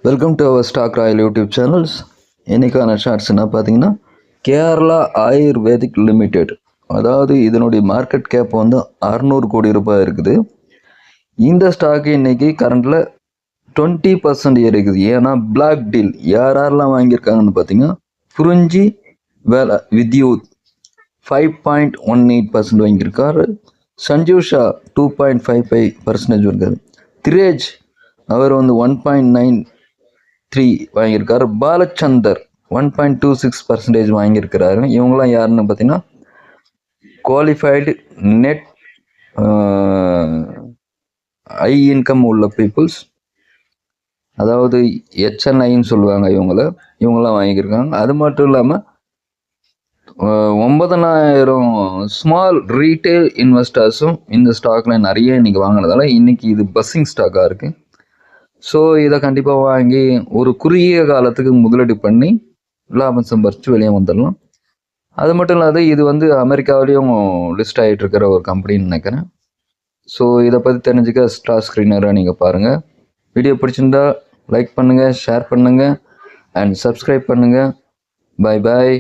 Welcome to our stock royal YouTube channels. இன்றைக்கான shorts என்ன பார்த்தீங்கன்னா, கேரளா ஆயுர்வேதிக் லிமிடெட், அதாவது இதனுடைய மார்க்கெட் கேப் வந்து 600 கோடி ரூபாய் இருக்குது. இந்த ஸ்டாக்கு இன்னைக்கு கரண்டில் 20% ஏறிக்குது. ஏன்னா பிளாக் டீல் யாரெல்லாம் வாங்கியிருக்காங்கன்னு பார்த்தீங்கன்னா, புரிஞ்சி வேலை வித்யூத் 5.18% வாங்கியிருக்காரு. சஞ்சீவ் ஷா 2.55% இருக்காரு. திரேஜ் அவர் வந்து 1.93 வாங்கியிருக்காரு. பாலச்சந்தர் 1.26% வாங்கியிருக்கிறாரு. இவங்களாம் யாருன்னு பார்த்தீங்கன்னா, குவாலிஃபைடு நெட் ஹை இன்கம் உள்ள பீப்புள்ஸ், அதாவது HNIன்னு சொல்லுவாங்க. இவங்களாம் வாங்கியிருக்காங்க. அது மட்டும் இல்லாமல் 9,000 ஸ்மால் ரீட்டைல் இன்வெஸ்டர்ஸும் இந்த ஸ்டாக்ல நிறைய இன்னைக்கு வாங்கினதால இன்னைக்கு இது பஸ்ஸிங் ஸ்டாக்காக இருக்குது. ஸோ இதை கண்டிப்பாக வாங்கி ஒரு குறுகிய காலத்துக்கு முதலீடு பண்ணி லாபம் சம்பாரித்து வெளியே வந்துடலாம். அது மட்டும் இல்லாத இது வந்து அமெரிக்காவிலையும் லிஸ்ட் ஆகிட்டு இருக்கிற ஒரு கம்பெனின்னு நினைக்கிறேன். ஸோ இதை பற்றி தெரிஞ்சுக்க ஸ்டார் ஸ்க்ரீனரை நீங்கள் பாருங்கள். வீடியோ பிடிச்சிருந்தா லைக் பண்ணுங்கள், ஷேர் பண்ணுங்கள் அண்ட் சப்ஸ்கிரைப் பண்ணுங்கள். Bye bye.